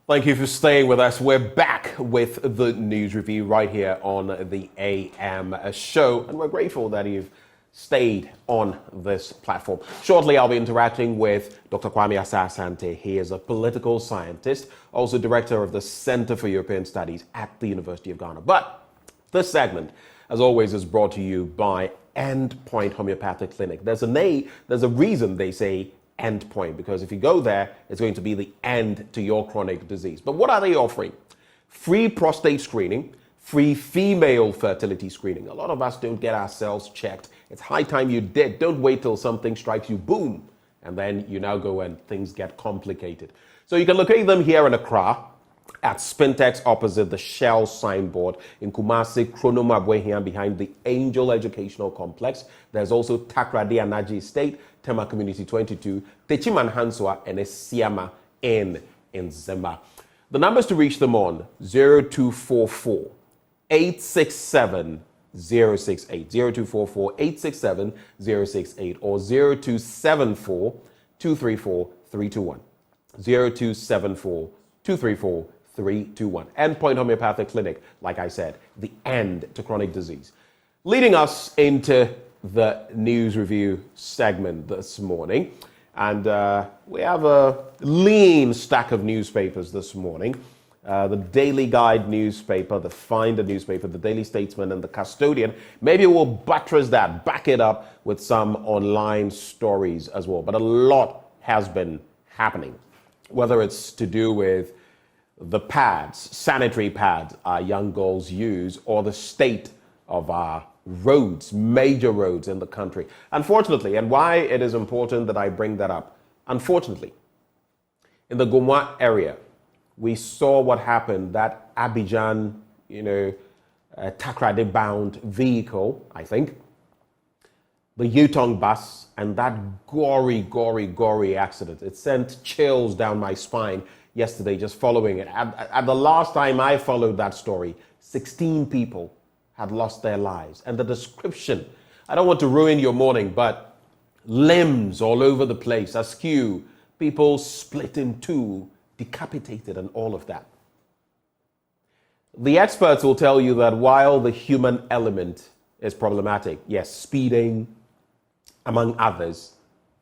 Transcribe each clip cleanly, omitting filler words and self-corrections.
Thank you for staying with us. We're back with the news review right here on the AM show, and we're grateful that you've stayed on this platform. Shortly, I'll be interacting with Dr. Kwame Asah-Asante. He is a political scientist, also director of the Center for European Studies at the University of Ghana. But this segment, as always, is brought to you by Endpoint Homeopathic Clinic. There's a reason they say Endpoint, because if you go there, it's going to be the end to your chronic disease. But what are they offering? Free prostate screening, free female fertility screening. A lot of us don't get ourselves checked. It's high time you did. Don't wait till something strikes you, boom, and then you now go and things get complicated. So you can locate them here in Accra at Spintex opposite the Shell signboard, in Kumasi, Kronoma Bwehia behind the Angel Educational Complex. There's also Takrady Anaji Estate, Tema Community 22, Techiman Hanswa, and Esiama in Zimba. The numbers to reach them on 0244 867 068, 0244 867 068, or 0274 234 321, 0274 234 321. Endpoint Homeopathic Clinic, like I said, the end to chronic disease. Leading us into the news review segment this morning. And we have a lean stack of newspapers this morning. The Daily Guide newspaper, the Finder newspaper, the Daily Statesman, and the Custodian. Maybe we'll buttress that, back it up with some online stories as well. But a lot has been happening, whether it's to do with the pads, sanitary pads our young girls use, or the state of our roads, major roads in the country. Unfortunately, and why it is important that I bring that up, unfortunately, in the Gomwa area, we saw what happened, that Abidjan, Takrady bound vehicle, I think, the Yutong bus, and that gory accident. It sent chills down my spine yesterday just following it. At the last time I followed that story, 16 people had lost their lives. And the description, I don't want to ruin your morning, but limbs all over the place, askew, people split in two, decapitated, and all of that. The experts will tell you that while the human element is problematic, yes, speeding, among others,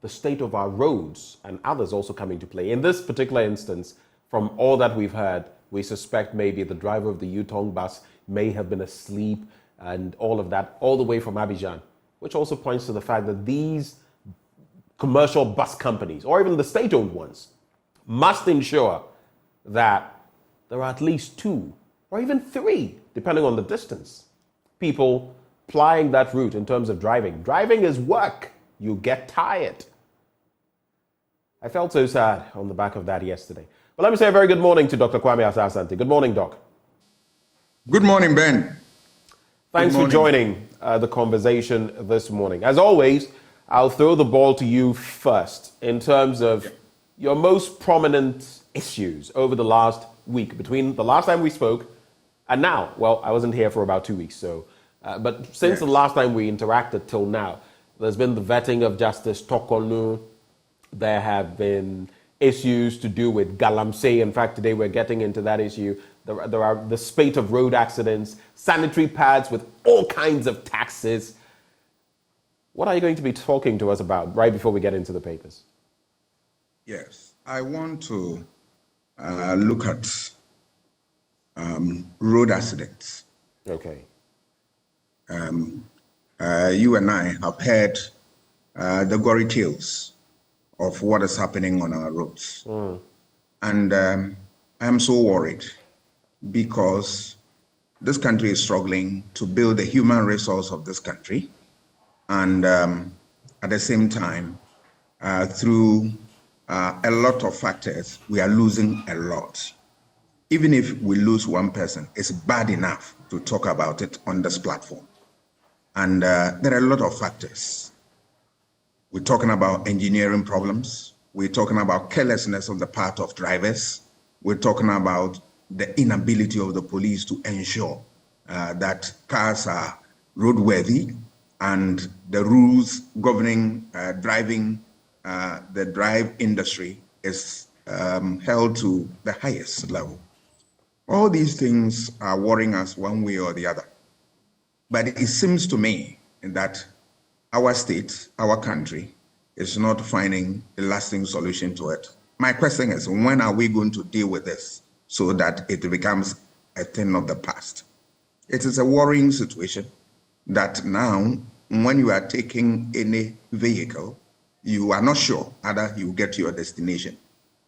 the state of our roads and others also come into play. In this particular instance, from all that we've heard, we suspect maybe the driver of the Yutong bus may have been asleep and all of that, all the way from Abidjan, which also points to the fact that these commercial bus companies, or even the state-owned ones, must ensure that there are at least 2 or even 3, depending on the distance, people plying that route in terms of driving. Driving is work. You get tired. I felt so sad on the back of that yesterday. But let me say a very good morning to Dr. Kwame Asah-Asante. Good morning, Doc. Good morning, Ben. Thanks for joining the conversation this morning. As always, I'll throw the ball to you first in terms of your most prominent issues over the last week, between the last time we spoke and now. Well, I wasn't here for about 2 weeks, but since the last time we interacted till now, there's been the vetting of Justice Tokonu. There have been issues to do with Galamsey. In fact, today we're getting into that issue. There are the spate of road accidents, sanitary pads with all kinds of taxes. What are you going to be talking to us about right before we get into the papers? Yes, I want to look at road accidents. Okay. You and I have heard the gory tales of what is happening on our roads. And I'm so worried because this country is struggling to build the human resource of this country. And at the same time, through a lot of factors, we are losing a lot. Even if we lose one person, it's bad enough to talk about it on this platform. And there are a lot of factors. We're talking about engineering problems. We're talking about carelessness on the part of drivers. We're talking about the inability of the police to ensure that cars are roadworthy and the rules governing driving the drive industry is held to the highest level. All these things are worrying us one way or the other. But it seems to me that our state, our country, is not finding a lasting solution to it. My question is, when are we going to deal with this so that it becomes a thing of the past? It is a worrying situation that now, when you are taking any vehicle, you are not sure whether you get to your destination.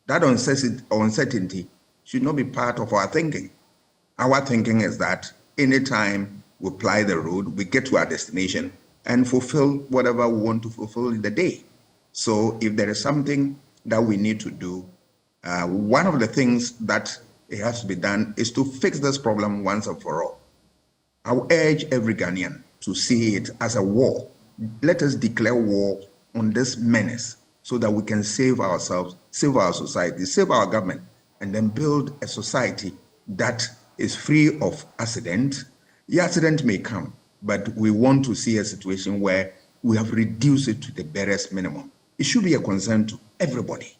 That uncertainty should not be part of our thinking. Our thinking is that anytime we ply the road, we get to our destination and fulfill whatever we want to fulfill in the day. So if there is something that we need to do, one of the things that it has to be done is to fix this problem once and for all. I will urge every Ghanaian to see it as a war. Let us declare war on this menace so that we can save ourselves, save our society, save our government, and then build a society that is free of accident. The accident may come, but we want to see a situation where we have reduced it to the barest minimum. It should be a concern to everybody,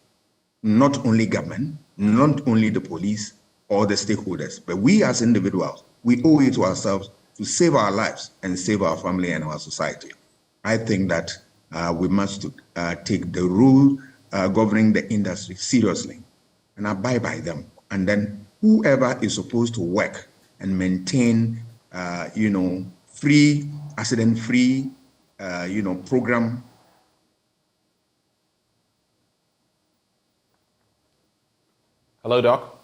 not only government, not only the police or the stakeholders, but we as individuals, we owe it to ourselves to save our lives and save our family and our society. I think that we must take the rule governing the industry seriously and abide by them. And then whoever is supposed to work and maintain, free, accident-free, program. Hello, Doc.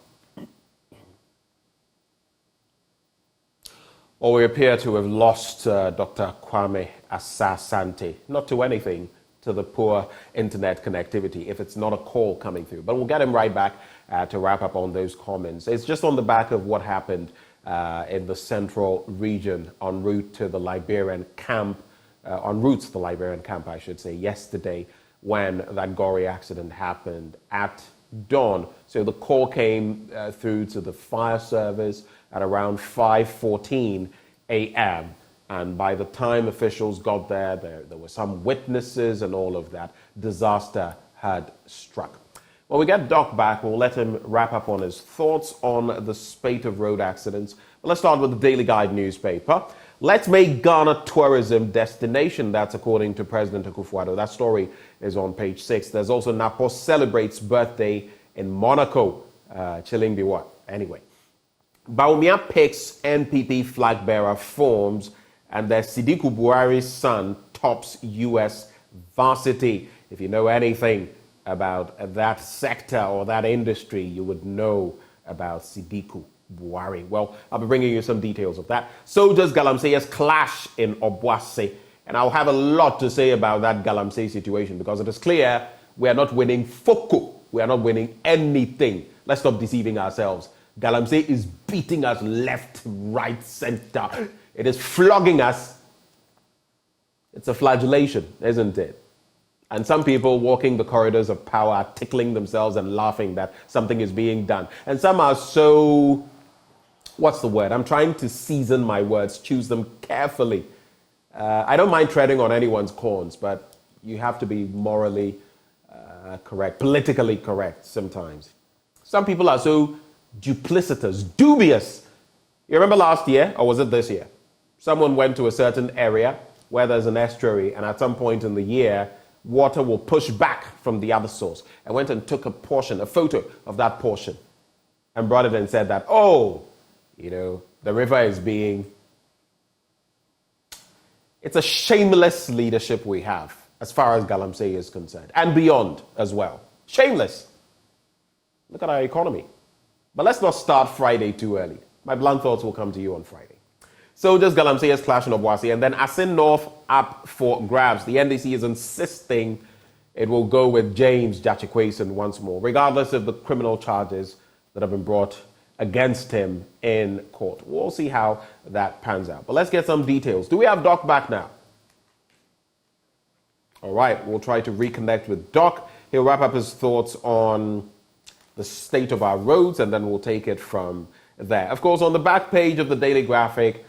Well, we appear to have lost Dr. Kwame Asasante, not to anything, to the poor internet connectivity, if it's not a call coming through. But we'll get him right back to wrap up on those comments. It's just on the back of what happened in the central region en route to the Liberian camp, I should say, yesterday when that gory accident happened at dawn. So the call came through to the fire service at around 5:14 a.m. And by the time officials got there, there were some witnesses and all of that. Disaster had struck. When we get Doc back, we'll let him wrap up on his thoughts on the spate of road accidents. But let's start with the Daily Guide newspaper. Let's make Ghana tourism destination. That's according to President Akufo-Addo. That story is on page 6. There's also Napos celebrates birthday in Monaco. Chilling be what? Anyway. Bawumia picks NPP Flagbearer forms, and their Sidiku Buhari's son tops U.S. varsity. If you know anything about that sector or that industry, you would know about Sidiku Buhari. Well, I'll be bringing you some details of that. Soldiers Galamsey's clash in Obuasi, and I'll have a lot to say about that Galamsey situation because it is clear we are not winning Foko. We are not winning anything. Let's stop deceiving ourselves. Galamsey is beating us left, right, center. It is flogging us. It's a flagellation, isn't it? And some people walking the corridors of power are tickling themselves and laughing that something is being done. And some are so, what's the word? I'm trying to season my words, choose them carefully. I don't mind treading on anyone's corns, but you have to be morally correct, politically correct sometimes. Some people are so duplicitous, dubious. You remember last year, or was it this year? Someone went to a certain area where there's an estuary, and at some point in the year, water will push back from the other source, and went and took a photo of that portion, and brought it and said that, the river is being... It's a shameless leadership we have, as far as Galamsey is concerned, and beyond as well. Shameless. Look at our economy. But let's not start Friday too early. My blunt thoughts will come to you on Friday. Soldiers Galamsey's clash in Obuasi, and then Asin North up for grabs. The NDC is insisting it will go with James Jachikwason once more, regardless of the criminal charges that have been brought against him in court. We'll see how that pans out. But let's get some details. Do we have Doc back now? All right, we'll try to reconnect with Doc. He'll wrap up his thoughts on the state of our roads, and then we'll take it from there. Of course, on the back page of the Daily Graphic,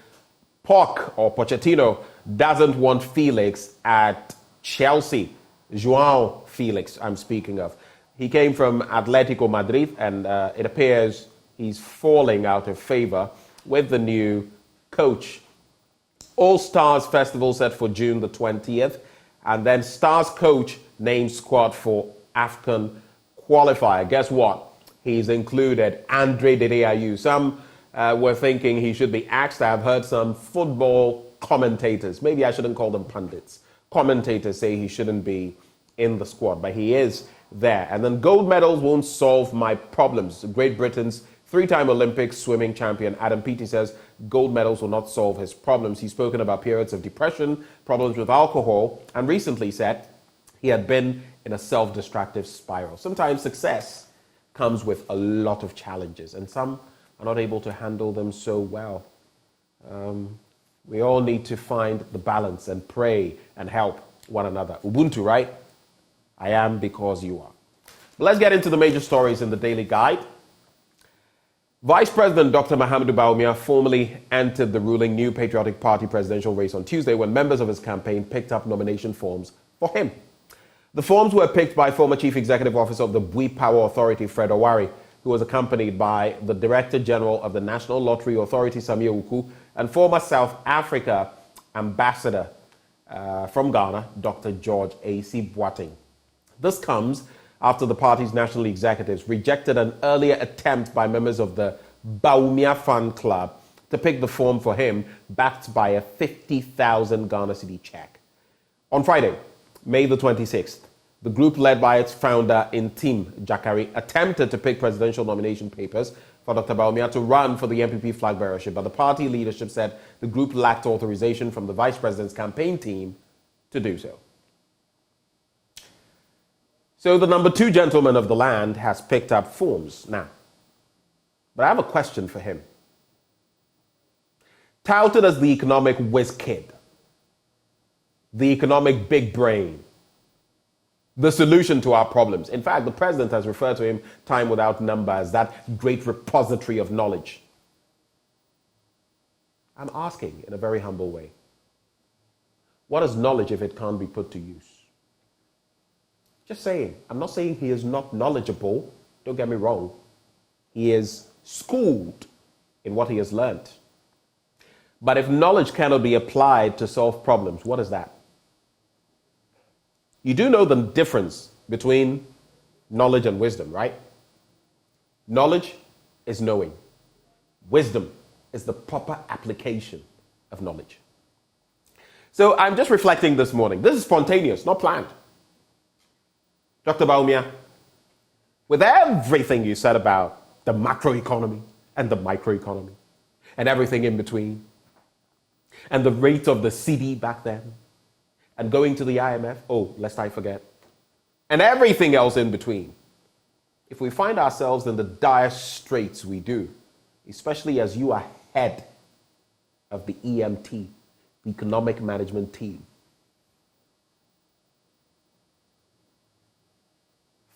Pochettino doesn't want Felix at Chelsea. João Felix, I'm speaking of. He came from Atletico Madrid, and it appears he's falling out of favor with the new coach. All Stars Festival set for June the 20th, and then Stars coach named squad for AFCON qualifier. Guess what? He's included Andre Didiayu. Some were thinking he should be axed. I've heard some football commentators, maybe I shouldn't call them pundits, commentators say he shouldn't be in the squad, but he is there. And then gold medals won't solve my problems. Great Britain's three-time Olympic swimming champion Adam Peaty says gold medals will not solve his problems. He's spoken about periods of depression, problems with alcohol, and recently said he had been in a self-destructive spiral. Sometimes success comes with a lot of challenges, and some are not able to handle them so well. We all need to find the balance and pray and help one another. Ubuntu, right? I am because you are. But let's get into the major stories in the Daily Guide. Vice President Dr. Mahamudu Bawumia formally entered the ruling New Patriotic Party presidential race on Tuesday when members of his campaign picked up nomination forms for him. The forms were picked by former Chief Executive Officer of the Bui Power Authority, Fred Owari, who was accompanied by the Director General of the National Lottery Authority, Samia Uku, and former South Africa Ambassador from Ghana, Dr. George A.C. Boateng. This comes after the party's national executives rejected an earlier attempt by members of the Bawumia Fan Club to pick the form for him, backed by a 50,000 Ghana cedi check. On Friday, May the 26th, the group led by its founder, Intim Jakari, attempted to pick presidential nomination papers for Dr. Bawumia to run for the NPP Flagbearership, but the party leadership said the group lacked authorization from the vice president's campaign team to do so. So the number 2 gentleman of the land has picked up forms now. But I have a question for him. Touted as the economic whiz kid, the economic big brain, the solution to our problems. In fact, the president has referred to him time without number as that great repository of knowledge. I'm asking in a very humble way, what is knowledge if it can't be put to use? Just saying. I'm not saying he is not knowledgeable. Don't get me wrong. He is schooled in what he has learned. But if knowledge cannot be applied to solve problems, what is that? You do know the difference between knowledge and wisdom, right? Knowledge is knowing. Wisdom is the proper application of knowledge. So I'm just reflecting this morning. This is spontaneous, not planned. Dr. Bawumia, with everything you said about the macroeconomy and the microeconomy and everything in between, and the rate of the cedi back then, and going to the IMF, oh, lest I forget, and everything else in between, if we find ourselves in the dire straits we do, especially as you are head of the EMT, the Economic Management Team,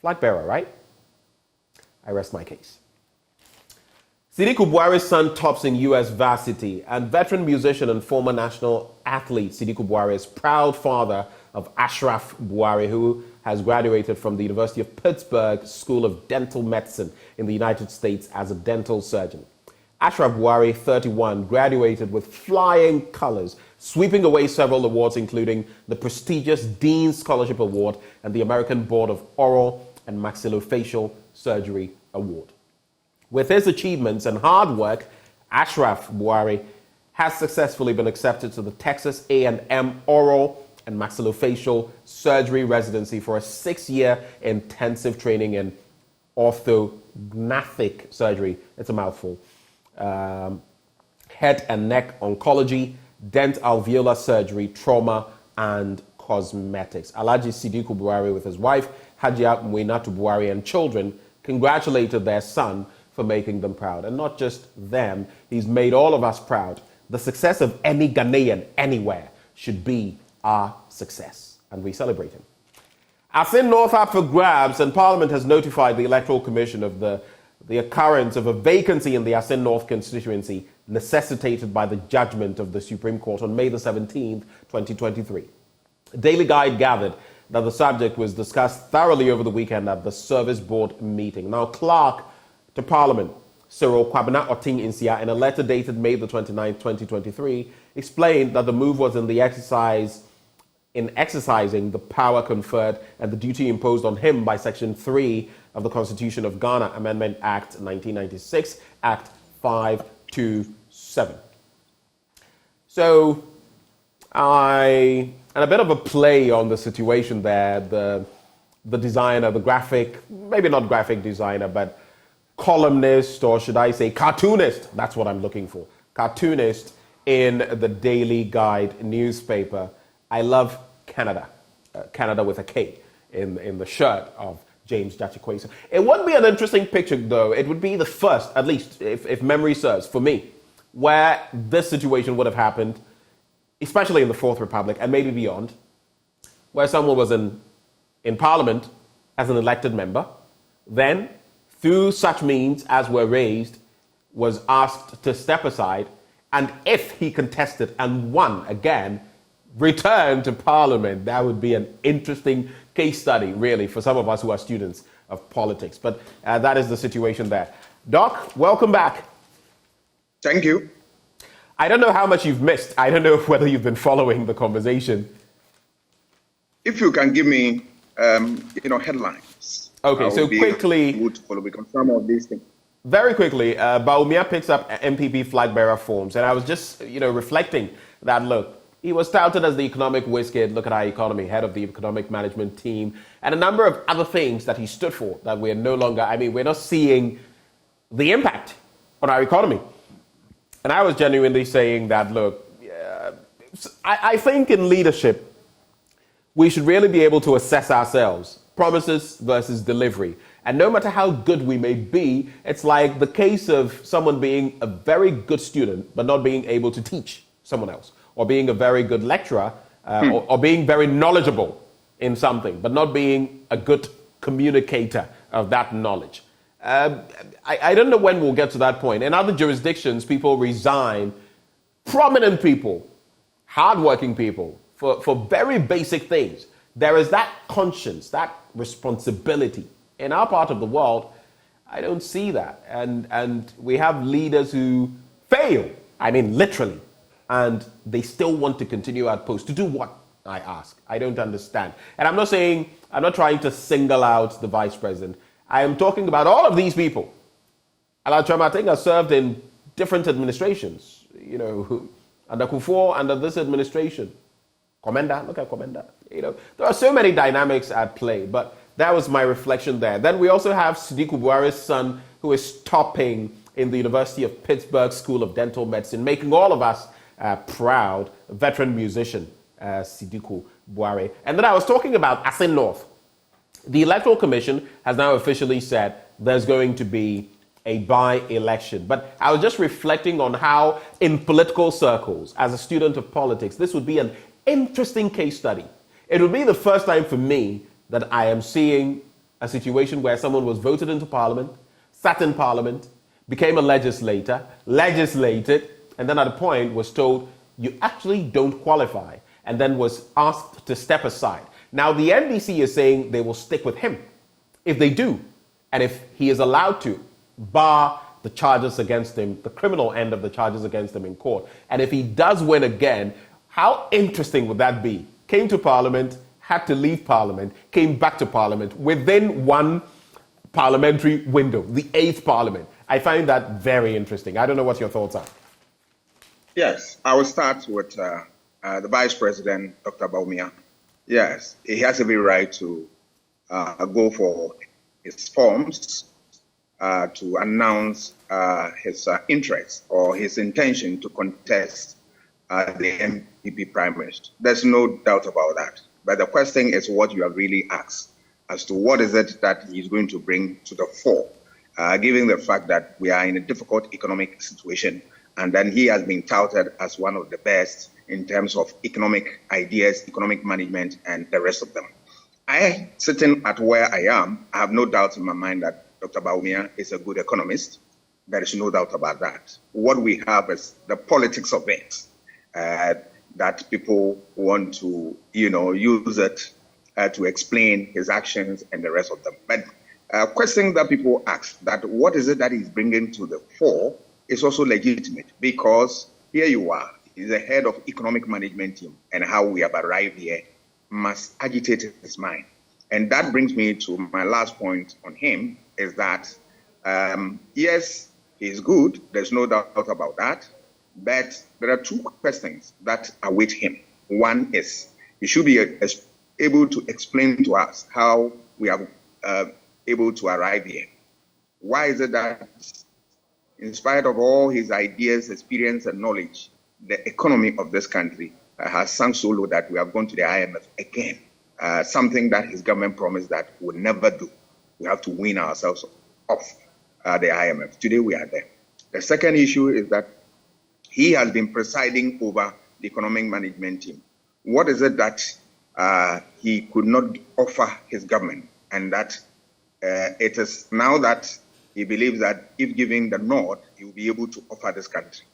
Flagbearer, right? I rest my case. Sidiku Buhari's son tops in U.S. varsity, and veteran musician and former national athlete Sidiku Buhari is proud father of Ashraf Buhari, who has graduated from the University of Pittsburgh School of Dental Medicine in the United States as a dental surgeon. Ashraf Buhari, 31, graduated with flying colors, sweeping away several awards, including the prestigious Dean Scholarship Award and the American Board of Oral and Maxillofacial Surgery Award. With his achievements and hard work, Ashraf Buhari has successfully been accepted to the Texas A&M Oral and Maxillofacial Surgery Residency for a 6-year intensive training in orthognathic surgery. It's a mouthful. Head and neck oncology, dent alveolar surgery, trauma, and cosmetics. Alhaji Sidiku Buhari, with his wife, Hajia Muinatu Buhari, and children, congratulated their son for making them proud. And not just them, he's made all of us proud. The success of any Ghanaian anywhere should be our success. And we celebrate him. Asin North up for grabs, and Parliament has notified the Electoral Commission of the occurrence of a vacancy in the Asin North constituency necessitated by the judgment of the Supreme Court on May the 17th, 2023. Daily Guide gathered that the subject was discussed thoroughly over the weekend at the Service Board meeting. Now, Clerk to Parliament Cyril Kwabena Oting Insia, in a letter dated May the 29th, 2023, explained that the move was in exercising the power conferred and the duty imposed on him by Section 3 of the Constitution of Ghana, Amendment Act 1996, Act 527. So, and a bit of a play on the situation there, the designer, the graphic, maybe not graphic designer, but columnist, or should I say cartoonist, that's what I'm looking for, cartoonist in the Daily Guide newspaper. I love Canada, Canada with a K in the shirt of James Jachikwesa. It would be an interesting picture, though. It would be the first, at least if memory serves, for me, where this situation would have happened, especially in the Fourth Republic and maybe beyond, where someone was in Parliament as an elected member, then through such means as were raised, was asked to step aside, and if he contested and won again, return to Parliament. That would be an interesting case study, really, for some of us who are students of politics. But that is the situation there. Doc, welcome back. Thank you. I don't know how much you've missed. I don't know whether you've been following the conversation. If you can give me, headlines. Okay, so quickly, good to follow because some of these things. Very quickly, Bawumia picks up NPP Flagbearer forms, and I was just, reflecting that, look, he was touted as the economic wizkid, look at our economy, head of the economic management team, and a number of other things that he stood for that we're no longer, we're not seeing the impact on our economy. And I was genuinely saying that, look, I think in leadership, we should really be able to assess ourselves, promises versus delivery. And no matter how good we may be, it's like the case of someone being a very good student, but not being able to teach someone else, or being a very good lecturer, or being very knowledgeable in something, but not being a good communicator of that knowledge. I don't know when we'll get to that point. In other jurisdictions, people resign, prominent people, hardworking people, for very basic things. There is that conscience, that responsibility. In our part of the world, I don't see that. And we have leaders who fail, literally, and they still want to continue at post. To do what, I ask? I don't understand. And I'm not trying to single out the vice president. I am talking about all of these people. Ala Chamating has served in different administrations, under Kufuor, under this administration. Commander, look at Commander. There are so many dynamics at play, but that was my reflection there. Then we also have Sidiku Buhari's son, who is topping in the University of Pittsburgh School of Dental Medicine, making all of us proud, a veteran musician, Sidiku Buhari. And then I was talking about Asin North. The Electoral Commission has now officially said there's going to be a by-election. But I was just reflecting on how, in political circles, as a student of politics, this would be an interesting case study. It would be the first time for me that I am seeing a situation where someone was voted into Parliament, sat in Parliament, became a legislator, legislated, and then at a point was told, you actually don't qualify, and then was asked to step aside. Now, the NDC is saying they will stick with him. If they do, and if he is allowed to, bar the charges against him, the criminal end of the charges against him in court, and if he does win again, how interesting would that be? Came to Parliament, had to leave Parliament, came back to Parliament within one parliamentary window, the 8th Parliament. I find that very interesting. I don't know what your thoughts are. Yes, I will start with the Vice President, Dr. Bawumia. Yes, he has every right to go for his forms to announce his interest or his intention to contest the NPP primaries. There's no doubt about that. But the question is what you have really asked as to what is it that he's going to bring to the fore, given the fact that we are in a difficult economic situation, and then he has been touted as one of the best in terms of economic ideas, economic management, and the rest of them. Sitting at where I am, I have no doubt in my mind that Dr. Bawumia is a good economist. There is no doubt about that. What we have is the politics of it, that people want to, use it to explain his actions and the rest of them. But questions that people ask, that what is it that he's bringing to the fore, is also legitimate, because here you are, he's the head of economic management team, and how we have arrived here must agitate his mind. And that brings me to my last point on him, is that yes, he's good, there's no doubt about that, but there are two questions that await him. One is, he should be able to explain to us how we are able to arrive here. Why is it that, in spite of all his ideas, experience, and knowledge, the economy of this country has sunk so low that we have gone to the IMF again, something that his government promised that we would never do. We have to wean ourselves off the IMF. Today we are there. The second issue is that he has been presiding over the economic management team. What is it that he could not offer his government, and that it is now that he believes that if given the nod, he will be able to offer this country?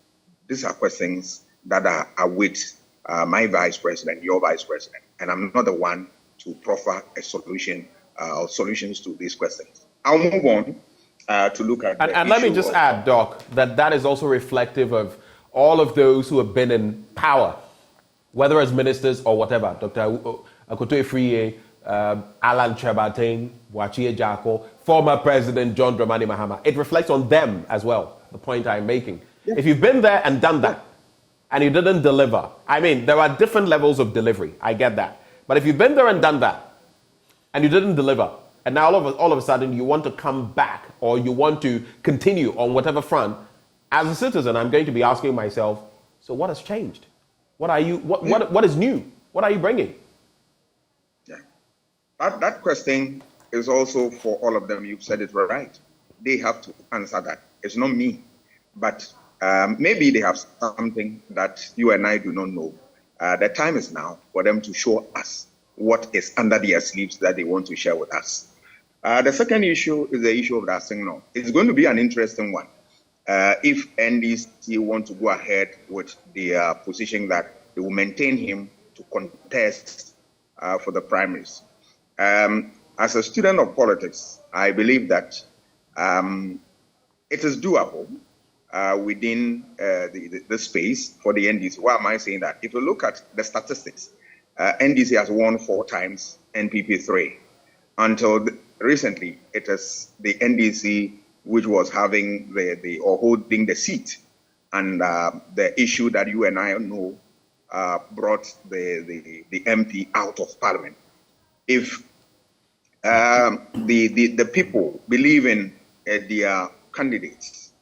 These are questions that are with my vice president, your vice president, and I'm not the one to proffer a solution or solutions to these questions. I'll move on to look at and let me just add, Doc, that is also reflective of all of those who have been in power, whether as ministers or whatever. Dr. Akoto Efriye, Alan Chebatain, Wachie Jako, former President John Dramani Mahama. It reflects on them as well, the point I'm making. Yeah. If you've been there and done that, and you didn't deliver, I mean, there are different levels of delivery. I get that. But if you've been there and done that, and you didn't deliver, and now all of a sudden you want to come back, or you want to continue on whatever front, as a citizen, I'm going to be asking myself, so what has changed? What are you? What is new? What are you bringing? Yeah, that question is also for all of them. You've said it right. They have to answer that. It's not me, but maybe they have something that you and I do not know. The time is now for them to show us what is under their sleeves that they want to share with us. The second issue is the issue of that signal. It's going to be an interesting one. If NDC want to go ahead with the position that they will maintain him to contest for the primaries. As a student of politics, I believe that it is doable within the space for the NDC. Why am I saying that? If you look at the statistics, NDC has won 4 times, NPP 3. Until recently, it is the NDC which was having or holding the seat, and the issue that you and I know brought the MP out of Parliament. If the people believe in their candidates,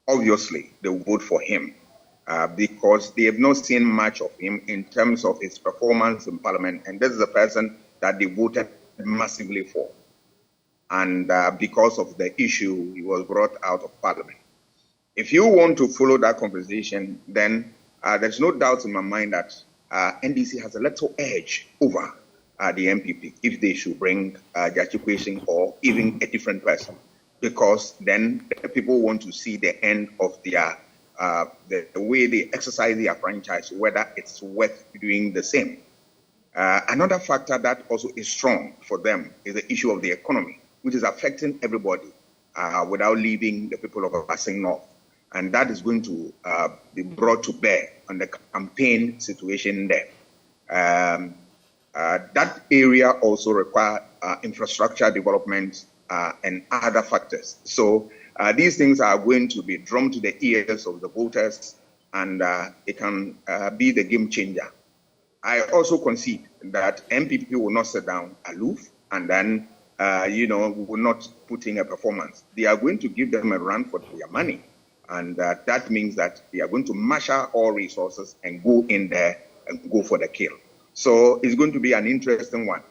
obviously they will vote for him because they have not seen much of him in terms of his performance in Parliament, and this is the person that they voted massively for. And because of the issue, he was brought out of Parliament. If you want to follow that conversation, then there's no doubt in my mind that NDC has a little edge over the MPP if they should bring Jachikwe Singh or even a different person, because then the people want to see the end of their the way they exercise their franchise, whether it's worth doing the same. Another factor that also is strong for them is the issue of the economy, which is affecting everybody without leaving the people of Asing North. And that is going to be brought to bear on the campaign situation there. That area also requires infrastructure development and other factors. So these things are going to be drummed to the ears of the voters, and it can be the game changer. I also concede that MPP will not sit down aloof and then will not put in a performance. They are going to give them a run for their money. And that means that they are going to marshal all resources and go in there and go for the kill. So it's going to be an interesting one.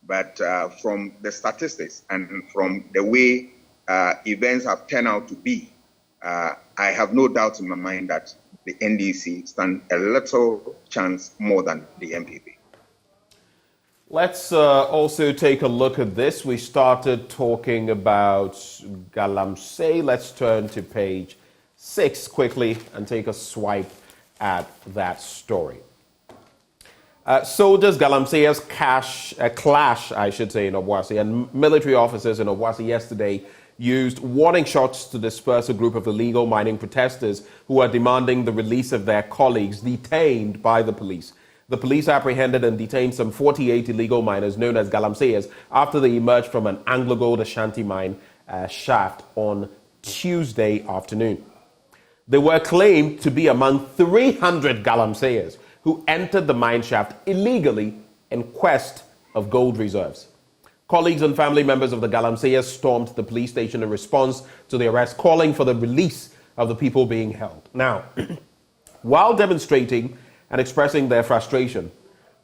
But from the statistics and from the way events have turned out to be, I have no doubt in my mind that the NDC stand a little chance more than the MPP. Let's also take a look at this. We started talking about Galamsey. Let's turn to page 6 quickly and take a swipe at that story. Soldiers, Galamsey's clash, I should say, in Obuasi, and military officers in Obuasi yesterday used warning shots to disperse a group of illegal mining protesters who are demanding the release of their colleagues detained by the police. The police apprehended and detained some 48 illegal miners known as Galamseyers after they emerged from an Anglo-Gold Ashanti mine shaft on Tuesday afternoon. They were claimed to be among 300 Galamseyers who entered the mine shaft illegally in quest of gold reserves. Colleagues and family members of the Galamseyers stormed the police station in response to the arrest, calling for the release of the people being held. Now, while demonstrating and expressing their frustration,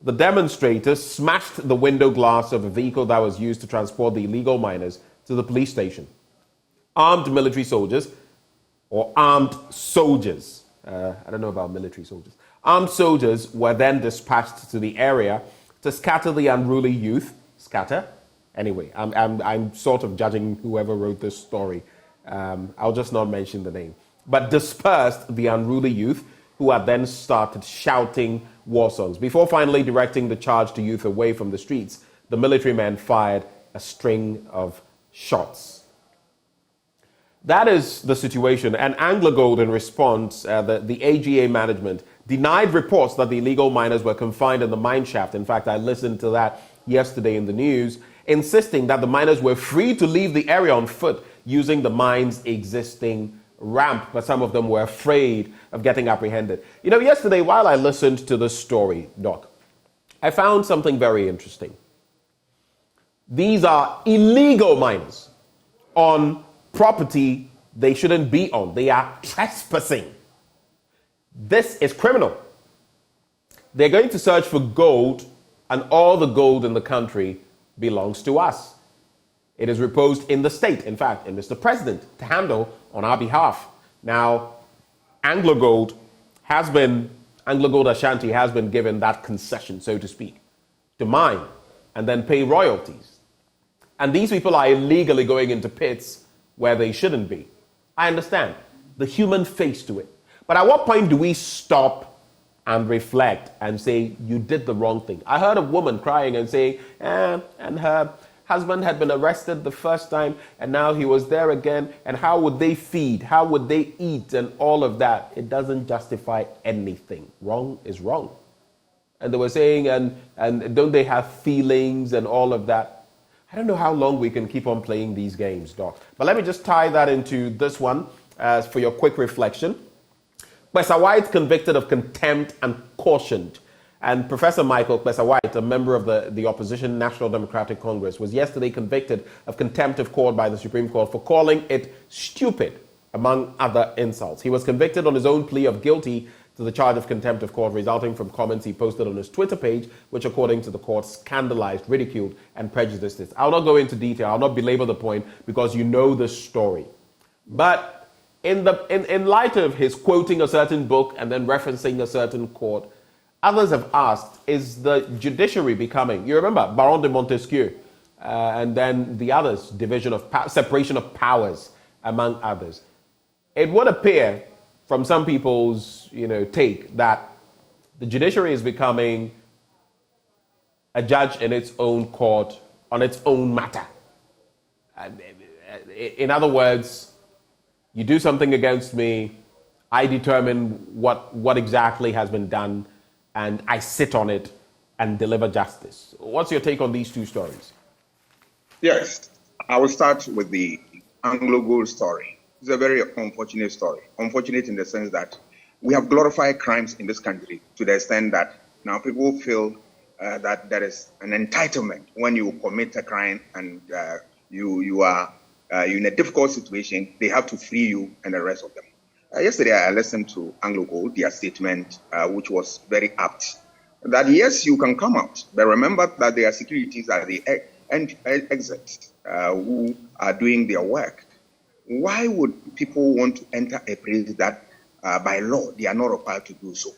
the demonstrators smashed the window glass of a vehicle that was used to transport the illegal miners to the police station. Armed military soldiers, or armed soldiers, I don't know about military soldiers, armed soldiers were then dispatched to the area to scatter the unruly youth. Scatter? Anyway, I'm sort of judging whoever wrote this story. I'll just not mention the name. But dispersed the unruly youth, who had then started shouting war songs. Before finally directing the charge to youth away from the streets, the military men fired a string of shots. That is the situation. And AngloGold, in response, the AGA management denied reports that the illegal miners were confined in the mine shaft. In fact, I listened to that yesterday in the news, insisting that the miners were free to leave the area on foot using the mine's existing ramp, but some of them were afraid of getting apprehended. You know, yesterday, while I listened to this story, Doc, I found something very interesting. These are illegal miners on property they shouldn't be on. They are trespassing. This is criminal. They're going to search for gold, and all the gold in the country belongs to us. It is reposed in the state, in fact, in Mr. President, to handle on our behalf. Now, AngloGold Ashanti has been given that concession, so to speak, to mine and then pay royalties. And these people are illegally going into pits where they shouldn't be. I understand the human face to it. But at what point do we stop and reflect and say, you did the wrong thing? I heard a woman crying and saying, and her husband had been arrested the first time, and now he was there again, and how would they feed? How would they eat? And all of that. It doesn't justify anything. Wrong is wrong. And they were saying, and don't they have feelings and all of that? I don't know how long we can keep on playing these games, Doc. But let me just tie that into this one for your quick reflection. Kwesa White convicted of contempt and cautioned. And Professor Michael Kwesa White, a member of the opposition National Democratic Congress, was yesterday convicted of contempt of court by the Supreme Court for calling it stupid, among other insults. He was convicted on his own plea of guilty to the charge of contempt of court resulting from comments he posted on his Twitter page, which according to the court scandalized, ridiculed, and prejudiced it. I'll not go into detail. I'll not belabor the point because you know the story. But in light of his quoting a certain book and then referencing a certain court, others have asked, is the judiciary becoming, you remember, Baron de Montesquieu, and then the others, separation of powers, among others. It would appear from some people's, take that the judiciary is becoming a judge in its own court on its own matter. In other words, you do something against me, I determine what exactly has been done, and I sit on it and deliver justice. What's your take on these two stories? Yes, I will start with the AngloGold story. It's a very unfortunate story. Unfortunate in the sense that we have glorified crimes in this country to the extent that now people feel that there is an entitlement when you commit a crime and you are in a difficult situation, they have to free you and the rest of them. Yesterday, I listened to AngloGold, their statement, which was very apt, that yes, you can come out, but remember that there are securities at the exit who are doing their work. Why would people want to enter a place that by law they are not required to do so?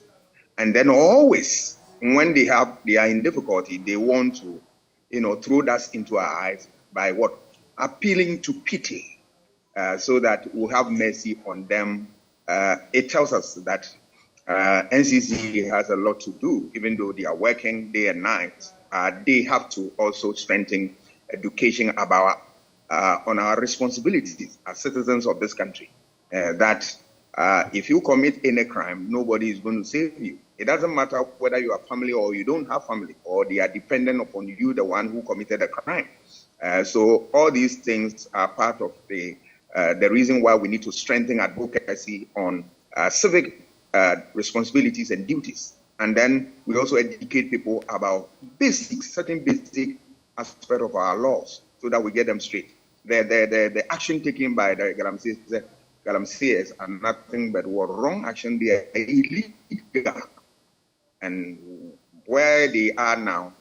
And then always when they are in difficulty, they want to, throw that into our eyes by what? Appealing to pity, so that we'll have mercy on them. It tells us that NCC has a lot to do, even though they are working day and night. They have to also strengthen education about on our responsibilities as citizens of this country. That if you commit any crime, nobody is going to save you. It doesn't matter whether you have family or you don't have family, or they are dependent upon you, the one who committed the crime. So all these things are part of the reason why we need to strengthen advocacy on civic responsibilities and duties. And then we also educate people about certain basic aspects of our laws so that we get them straight. The action taken by the Galamseers are nothing but wrong action. They are illegal. And where they are now,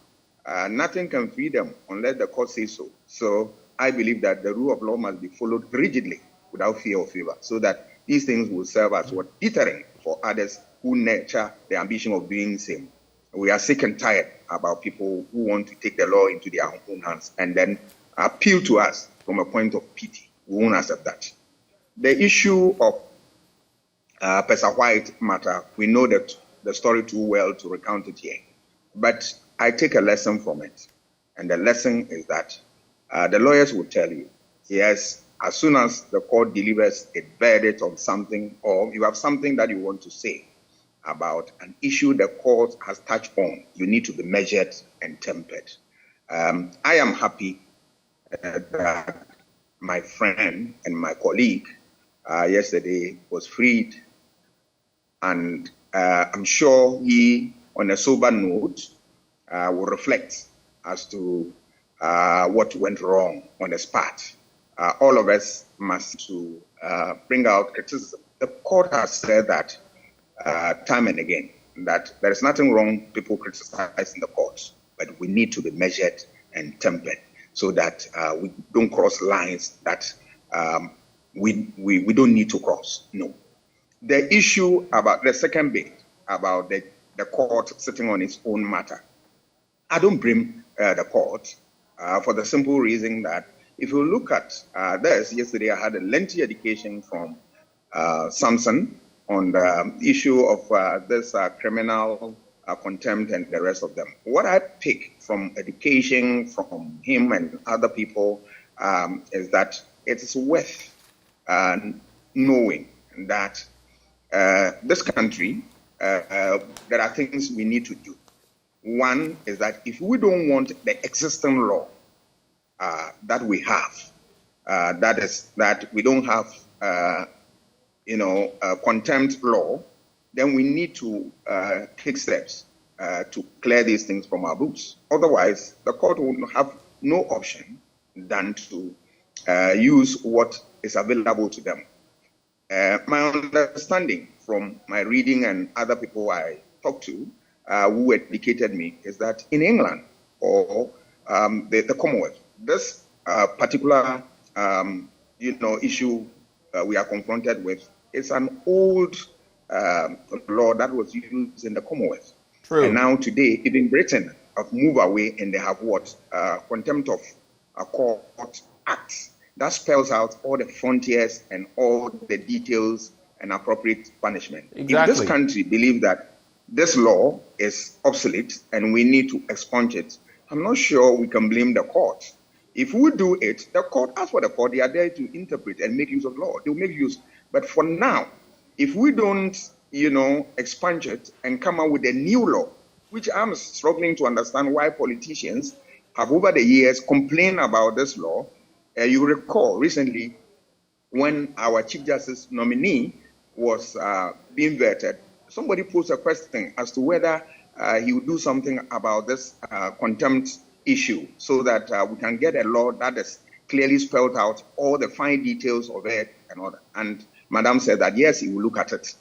nothing can free them unless the court says so. So I believe that the rule of law must be followed rigidly without fear or favor, so that these things will serve as what deterrent for others who nurture the ambition of doing the same. We are sick and tired about people who want to take the law into their own hands and then appeal to us from a point of pity. We won't accept that. The issue of Pesa White matter, we know that the story too well to recount it here. But I take a lesson from it. And the lesson is that the lawyers will tell you, yes, as soon as the court delivers a verdict on something, or you have something that you want to say about an issue the court has touched on, you need to be measured and tempered. I am happy that my friend and my colleague yesterday was freed, and I'm sure he, on a sober note, will reflect as to what went wrong on his part. All of us must to bring out criticism. The court has said that time and again, that there is nothing wrong people criticizing the court, but we need to be measured and tempered so that we don't cross lines that we don't need to cross. No. The issue about the second bit, about the court sitting on its own matter, I don't blame the court for the simple reason that if you look at this, yesterday I had a lengthy education from Samson on the issue of this criminal contempt and the rest of them. What I pick from education from him and other people is that it is worth knowing that this country, there are things we need to do. One is that if we don't want the existing law that we have, that is that we don't have, contempt law, then we need to take steps to clear these things from our books. Otherwise, the court will have no option than to use what is available to them. My understanding from my reading and other people I talked to who educated me is that in England or the Commonwealth, this particular issue we are confronted with is an old law that was used in the Commonwealth. True. And now today, even Britain have moved away and they have what? Contempt of court acts that spells out all the frontiers and all the details and appropriate punishment. Exactly. If this country believes that this law is obsolete and we need to expunge it, I'm not sure we can blame the court. If we do it, the court, as for the court, they are there to interpret and make use of law. They'll make use. But for now, if we don't, expunge it and come out with a new law, which I'm struggling to understand why politicians have over the years complained about this law. You recall recently when our Chief Justice nominee was being vetted, somebody posed a question as to whether he would do something about this contempt issue so that we can get a law that is clearly spelled out all the fine details of it and all that. And Madam said that, yes, he will look at it.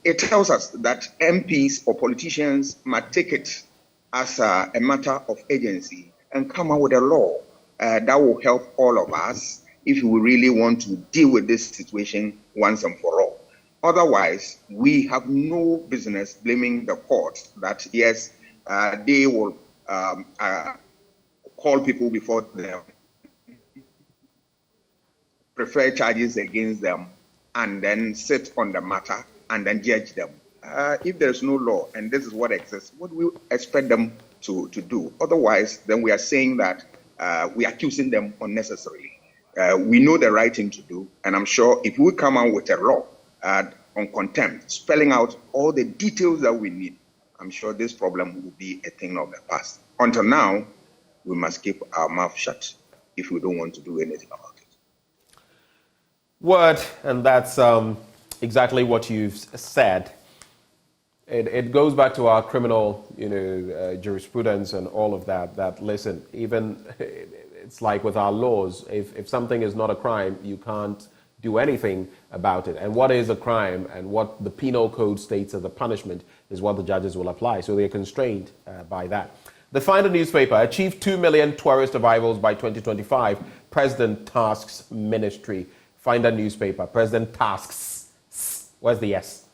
It tells us that MPs or politicians might take it as a matter of agency and come out with a law that will help all of us if we really want to deal with this situation once and for all. Otherwise, we have no business blaming the court that, yes, they will call people before them, prefer charges against them, and then sit on the matter and then judge them. If there's no law and this is what exists, what do we expect them to do? Otherwise, then we are saying that we are accusing them unnecessarily. We know the right thing to do, and I'm sure if we come out with a law on contempt, spelling out all the details that we need, I'm sure this problem will be a thing of the past. Until now, we must keep our mouth shut if we don't want to do anything about it. Word, and that's exactly what you've said. It goes back to our criminal, jurisprudence and all of that. That listen, even it's like with our laws. If something is not a crime, you can't do anything about it. And what is a crime and what the penal code states as a punishment is what the judges will apply. So they're constrained by that. The Finder newspaper achieved 2 million tourist arrivals by 2025. President tasks ministry. Finder newspaper. President tasks. Where's the S?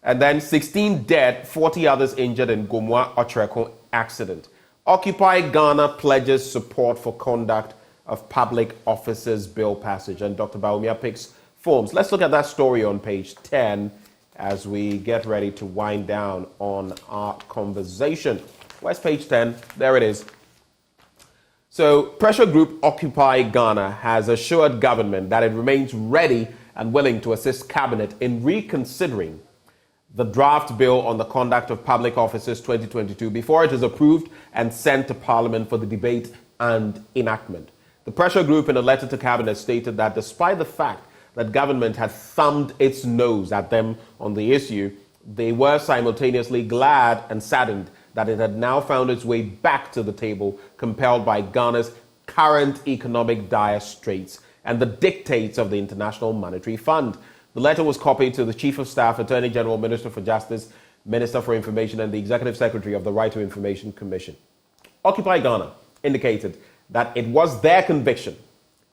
And then 16 dead, 40 others injured in Gomwa Otreko accident. Occupy Ghana pledges support for conduct of public officers bill passage. And Dr. Bawumia picks forms. Let's look at that story on page 10 as we get ready to wind down on our conversation. Where's page 10? There it is. So, pressure group Occupy Ghana has assured government that it remains ready and willing to assist cabinet in reconsidering the draft bill on the conduct of public officers 2022 before it is approved and sent to Parliament for the debate and enactment. The pressure group in a letter to cabinet stated that despite the fact that government had thumbed its nose at them on the issue, they were simultaneously glad and saddened that it had now found its way back to the table, compelled by Ghana's current economic dire straits and the dictates of the International Monetary Fund. The letter was copied to the Chief of Staff, Attorney General, Minister for Justice, Minister for Information, and the Executive Secretary of the Right to Information Commission. Occupy Ghana indicated that it was their conviction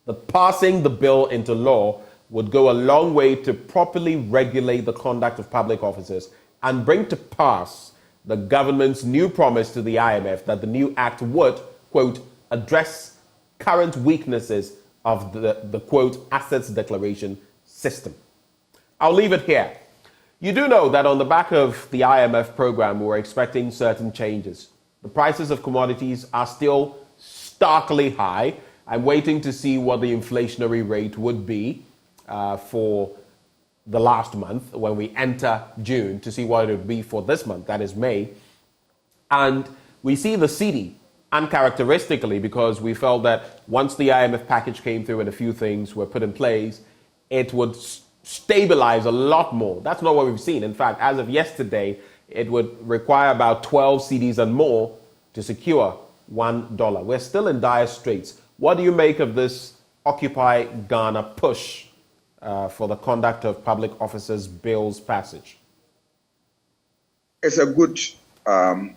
that passing the bill into law would go a long way to properly regulate the conduct of public officers and bring to pass the government's new promise to the IMF that the new act would, quote, address current weaknesses of the quote, assets declaration system. I'll leave it here. You do know that on the back of the IMF program, we're expecting certain changes. The prices of commodities are still starkly high. I'm waiting to see what the inflationary rate would be for the last month when we enter June, to see what it would be for this month, that is May. And we see the cedi, uncharacteristically, because we felt that once the IMF package came through and a few things were put in place, it would stabilize a lot more. That's not what we've seen. In fact, as of yesterday, it would require about 12 cedis and more to secure $1. We're still in dire straits. What do you make of this Occupy Ghana push for the conduct of public officers bills passage? It's a good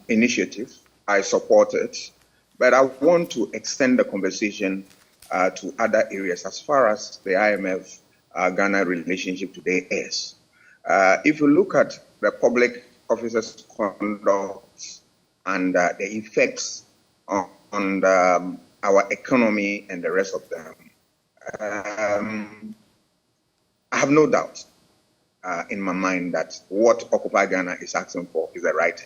initiative. I support it. But I want to extend the conversation to other areas as far as the IMF Ghana relationship today is. If you look at the public officers' conduct and the effects on our economy and the rest of them, I have no doubt in my mind that what Occupy Ghana is asking for is the right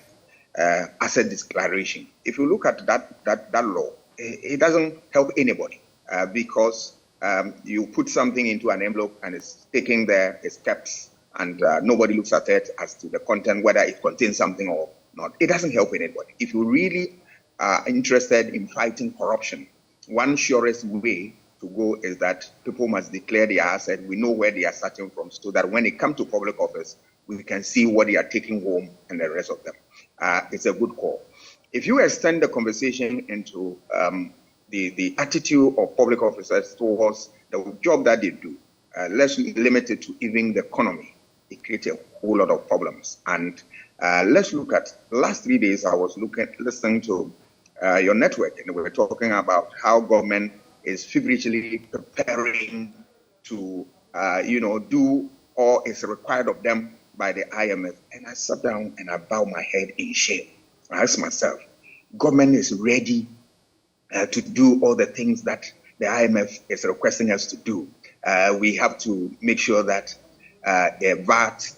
asset declaration. If you look at that law, it doesn't help anybody because you put something into an envelope and it's taken there, it's kept, and nobody looks at it as to the content, whether it contains something or not. It doesn't help anybody. If you really are interested in fighting corruption, one surest way to go is that people must declare their assets. We know where they are starting from, so that when they come to public office, we can see what they are taking home and the rest of them. It's a good call. If you extend the conversation into the attitude of public officers towards the job that they do, let's limit it to even the economy. It creates a whole lot of problems. And let's look at the last 3 days. I was listening to your network, and we were talking about how government is feverishly preparing to, do all is required of them by the IMF. And I sat down and I bowed my head in shame. I asked myself, government is ready to do all the things that the IMF is requesting us to do. We have to make sure that the VAT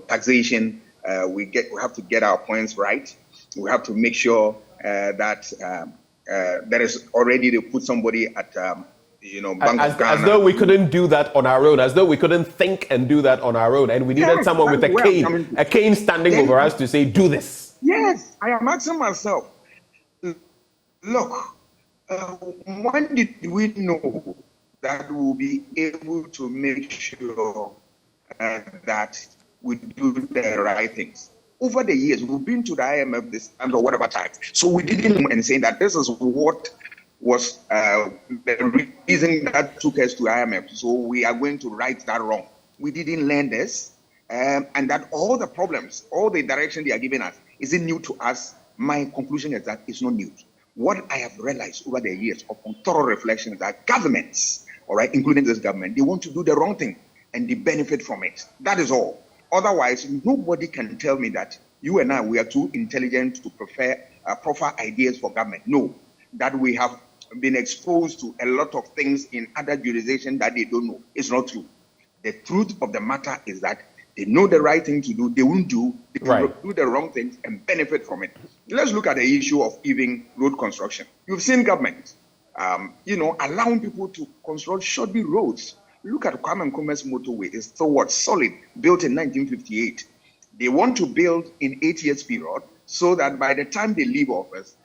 taxation. We have to get our points right. We have to make sure that there is already to put somebody at Bank of Ghana. As though we couldn't do that on our own, as though we couldn't think and do that on our own, and we needed someone with a cane standing over us to say, do this. Yes, I am asking myself, look, when did we know that we will be able to make sure that we do the right things? Over the years, we've been to the IMF this and whatever time. So we didn't and saying that this is what was the reason that took us to IMF. So we are going to right that wrong. We didn't learn this, and that all the problems, all the direction they are giving us, isn't new to us. My conclusion is that it's not new. What I have realized over the years upon thorough reflection is that governments, all right, including this government, they want to do the wrong thing and they benefit from it. That is all. Otherwise, nobody can tell me that you and I, we are too intelligent to prefer proper ideas for government. No, that we have been exposed to a lot of things in other jurisdictions that they don't know. It's not true. The truth of the matter is that they know the right thing to do, they won't do, they will do the wrong things and benefit from it. Let's look at the issue of even road construction. You've seen government, allowing people to construct shoddy roads. Look at Kwame Nkrumah's motorway. It's still solid, built in 1958. They want to build in 8 years period so that by the time they leave office,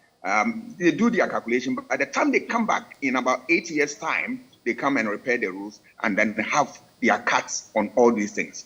they do their calculation, but by the time they come back in about 8 years' time, they come and repair the roads and then have their cuts on all these things.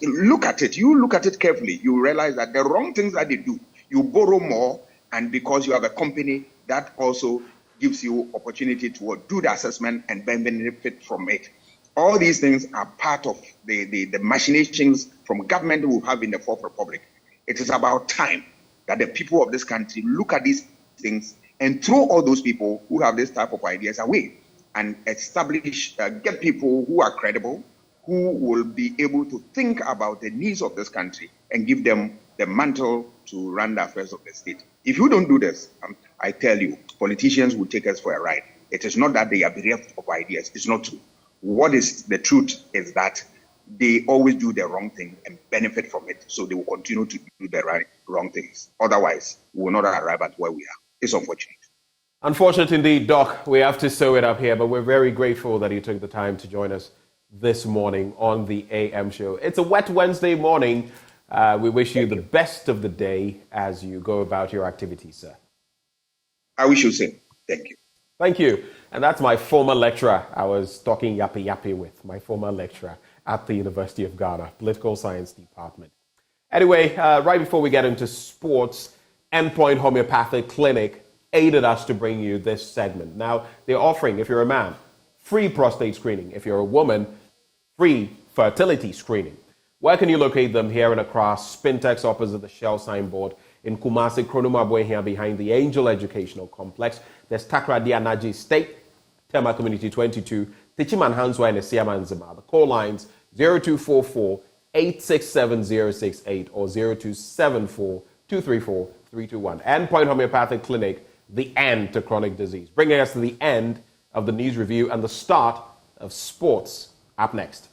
Look at it. You look at it carefully. You realize that the wrong things that they do, you borrow more, and because you have a company, that also gives you opportunity to do the assessment and then benefit from it. All these things are part of the machinations from government we have in the Fourth Republic. It is about time that the people of this country look at these things and throw all those people who have this type of ideas away and establish, get people who are credible, who will be able to think about the needs of this country and give them the mantle to run the affairs of the state. If you don't do this, I tell you, politicians will take us for a ride. It is not that they are bereft of ideas. It's not true. What is the truth is that they always do the wrong thing and benefit from it. So they will continue to do the wrong things. Otherwise, we will not arrive at where we are. It's unfortunate. Unfortunate indeed, Doc. We have to sew it up here, but we're very grateful that you took the time to join us this morning on the AM show. It's a wet Wednesday morning. We wish you the best of the day as you go about your activities, sir. I wish you the same. Thank you. Thank you. And that's my former lecturer I was talking yappy with, my former lecturer at the University of Ghana, Political Science Department. Anyway, right before we get into sports, Endpoint Homeopathic Clinic aided us to bring you this segment. Now, they're offering, if you're a man, free prostate screening. If you're a woman, free fertility screening. Where can you locate them? Here and across Spintex opposite the Shell signboard, in Kumasi, Kronoma here behind the Angel Educational Complex. There's Takrady Anaji State, Tema Community 22, Tichiman Hanswa and Esiaman Zima. The call lines 0244 867 or 0274 234 321. Endpoint Homeopathic Clinic, the end to chronic disease. Bringing us to the end of the news review and the start of sports. Up next.